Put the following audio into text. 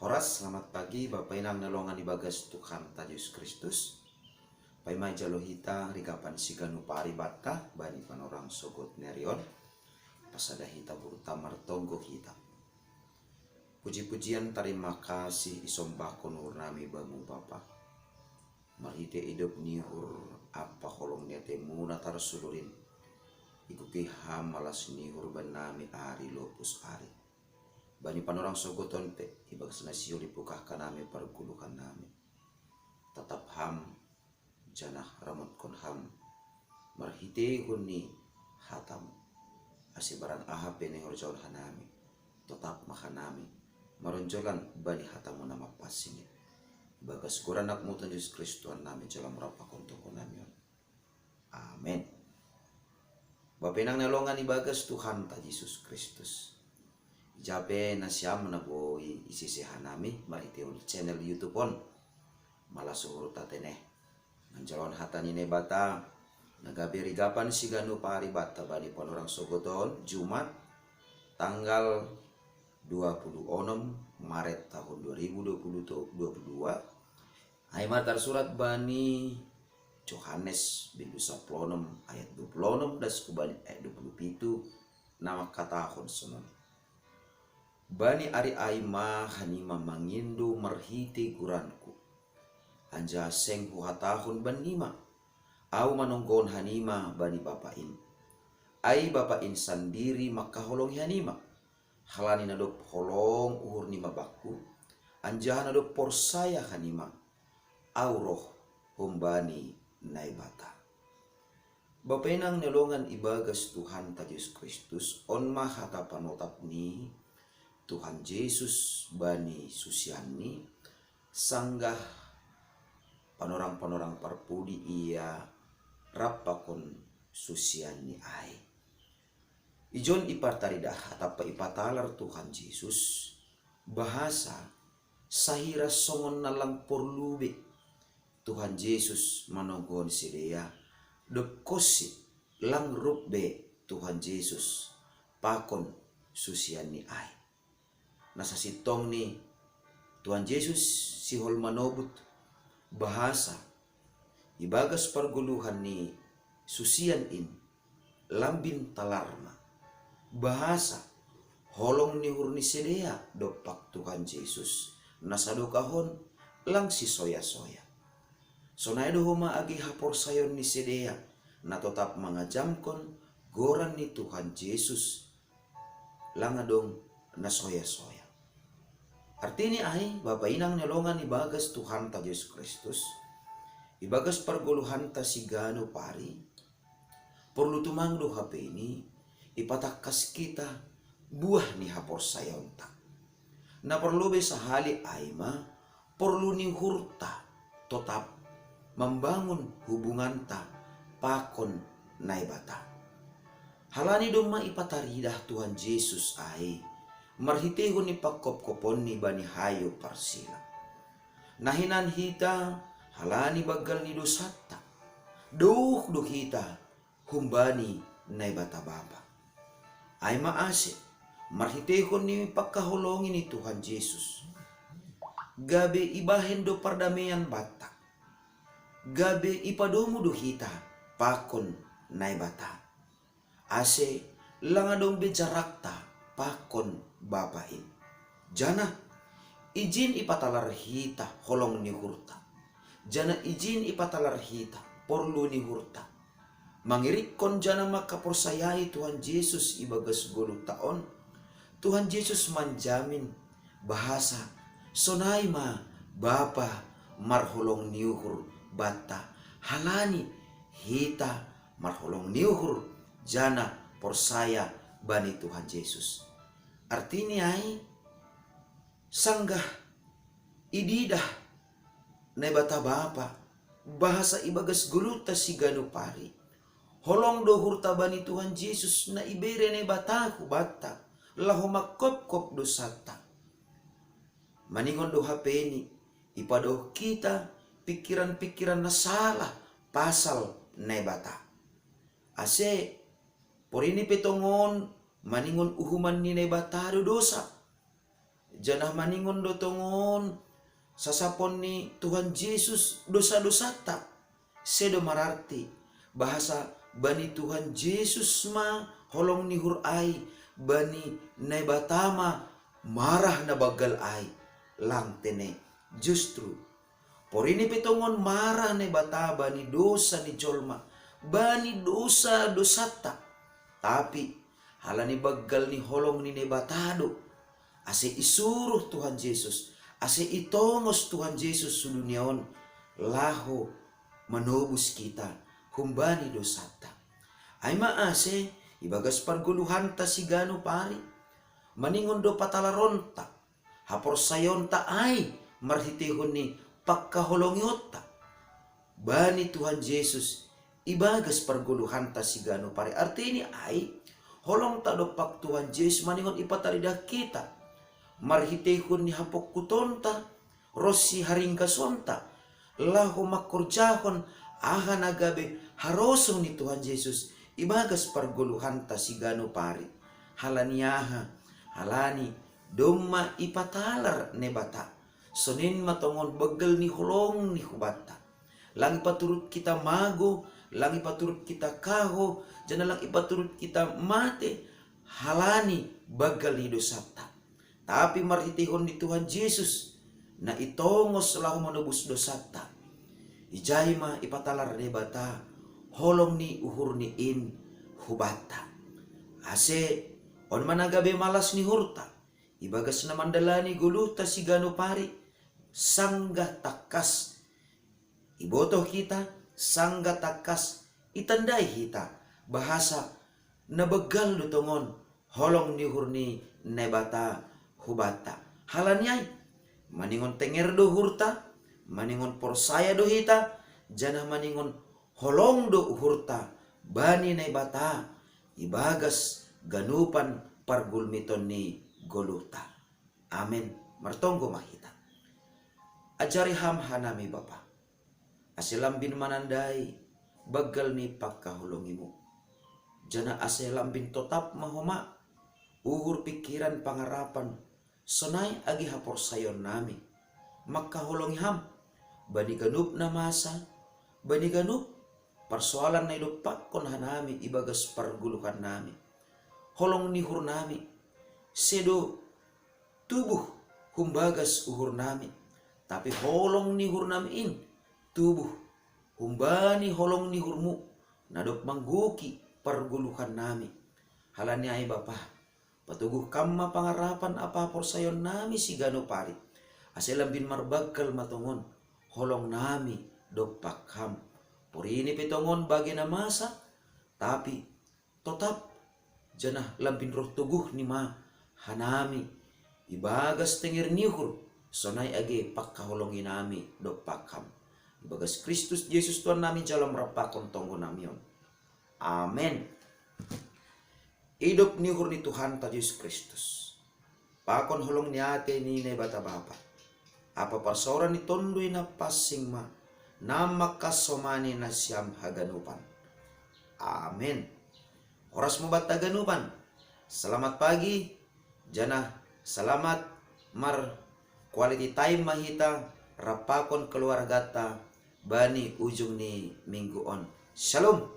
Horas, selamat pagi, Bapak Inang nalongan ibagas Tuhan Yesus Kristus. Paimai jalohita rigapan siganu paribata bani panorang sogot nerion. Pasada hita buruta martonggo hita. Puji-pujian terima kasih isombako nur nami bamu Bapa. Marhide hidup nihur apa kolong niate muna tarsulurin. Ikuki hamalas nihur banami ari lopus ari. Bani panorang sogoton te ibagas nasio dipukah kanami pargulukan nami. Tetap ham janah ramot kon ham marhite huni hatam asi barang aha pene horjaul hanami tetap makanami maronjolan bani hatamu nama pasingit bagas goranak mutan Yesus Kristus nami jalan merapa kontoko nami. Amin. Bapenang nalongan ibagas Tuhan ta Yesus Kristus. Jabe nasyam na boy isisihan nami mariteul channel YouTube on malasuhur tatene nanjalon hatani ne bata nagaberi gapan siganu pari bata bani panorang sogoton Jumat tanggal 26 Maret tahun 2022 ay matar surat bani Yohanes bindu 10 ayat 26 das kubani ayat 27 nama katahon sunon. Bani ari aima hanima mangindu merhiti guranku. Anja seng huhatahun banima. Au manonggon hanima bani bapain. Ai bapain sandiri maka holong hanima. Halani nadop holong uhur nima baku. Anja nadop porsaya hanima. Au roh humbani naibata. Bapenang nelongan ibagas Tuhan ta Yesus Kristus on mahata panotap ni Tuhan Yesus bani susiani sanggah panorang-panorang parpudi ia rapakon susiani ai. Ijon ipartaridah atapa ipatalar Tuhan Yesus bahasa sahira songon nalang porlube Tuhan Yesus manonggon sidea dekosi lang rubbe Tuhan Yesus pakon susiani ai. Nasa sitong ni Tuhan Yesus si hol manobut bahasa ibagas parguluhan ni susian in lambin talarma bahasa holong ni hurni sedea dopak Tuhan Yesus nasa dokahon lang si soya-soya sonai dohoma agi hapor sayon ni sedea na tetap mengajamkon goran ni Tuhan Yesus langadong na soya-soya. Artinya ay Bapak Inang nelongan ibagas Tuhan ta Yesus Kristus. Ibagas parguluhan ta sigano pari. Perlu tumangdo HP ini ipatakas kita buah ni hapor sayon ta. Na perlu besahali ay ma perlu ni hurta tetap membangun hubungan ta pakon naibata. Halani doma ipataridah Tuhan Yesus ay marhitehon ni pakop-kopon ni bani hayo parsila. Nahinan hita halani bagal ni dosata. Duh hita humbani naibata baba. Ay maase marhitehon ni pagkaholongin ni Tuhan Yesus. Gabe ibahen do pardamaian bata. Gabe ipadomo do hita pakon naibata. Ase langadong bejarakta pakon bapain. Jana izin ipatalar hita holong ni hurta. Jana izin ipatalar hita porlu ni hurta. Mangirikon jana makaporsayai Tuhan Yesus ibagas 10 taon. Tuhan Yesus manjamin bahasa sonai ma bapa marholong niuhur bata halani hita marholong niuhur jana porsaya bani Tuhan Yesus. Artinya ay sanggah ididah nebata bapa bahasa ibagas guluta sigano pari. Holong do hurta bani Tuhan Yesus na ibere nebataku bata lahu makop-kop dosata. Maningon do hapeni ipadoh kita pikiran-pikiran na salah pasal nebata. Ase por ini petongon maningon uhuman ni nebatado dosa. janah maningon do tongon sasapon ni Tuhan Yesus dosa-dosa tak sedo mararti bahasa bani Tuhan Yesus ma holong ni hur ai bani nai batama marah na bagal ai lang tene justru porini pitongon marah ne bata bani dosa ni jolma bani dosa dosata tapi halani bagal ni holong ni ne batado ase isuruh Tuhan Yesus ase itongos Tuhan Yesus suduniaon laho menobus kita humbani dosata ay maase ibagas parguluhan ta sigano pari maningon do patalaronta hapor sayonta ay marhitihon ni pagkaholongyota bani Tuhan Yesus ibagas parguluhan ta sigano pari artinya ay holong ta do pak Tuhan Yesus maningon ipataridah kita marhitihon ni hapok kutonta rosi haringga sonta lahu makurjahon aha nagabe harosong ni Tuhan Yesus ibagas parguluhan ta sigano pari halaniaha halani domma ipatalar ne bata sonin matongon begel ni holong ni hubata lang ipaturut kita mago lang ipaturut kita kaho jana lang ipaturut kita mate halani bagal ni dosata tapi marhitihon di Tuhan Yesus na itongos lahu menebus dosata ijay ma ipatalar ne bata holong ni uhur ni in hubata ase on managabe malas ni hurta ibagas na mandalani guluta sigano pari sangga takas ibotoh kita sangga takas itandai kita bahasa nabegal dutongon holong ni hurni nebata hubata halanyai maningon tenger do hurta maningon porsaya do hita jana maningon holong do hurta bani nebata ibagas ganupan pargulmiton ni goluta amen martonggo mahita ajari ham hanami bapa aselambin manandai bagal ni pakkahulungimu jana aselambin totap mahoma uhur pikiran pangarapan sonai agi hapor sayon nami makkahulungi ham bani ganup na masa bani ganup persoalan na ilupak kon hanami ibagas pargulukan nami holong ni hur nami sedo tubuh humbagas uhur nami tapi holong ni hur nami in tubuh humbani holong ni hurmu nadop mangguki perguluhan nami halani ay bapa patuguh kamma pangarapan apa porsayon nami sigano pari aselam bin marbagkal matongon holong nami dopak ham purini pitongon bagi na masa tapi tetap janah lambin roh tuguh ni ma hanami ibagas tengir nihur sonai age pakkaholongi nami dopak ham ibagas Kristus Yesus Tuhan nami jalam rapakon tonggo namion amen. Hidup nihur ni Tuhan ta Yesus Kristus pakon holong ni ate ni ne bata bapa apa pasoran ni tondoi na passing ma nama kasomani na siyam haganupan amen. Oras mo bata ganupan selamat pagi jana selamat mar quality time mahita rapakon keluarga ta bani ujung ni minggu on shalom.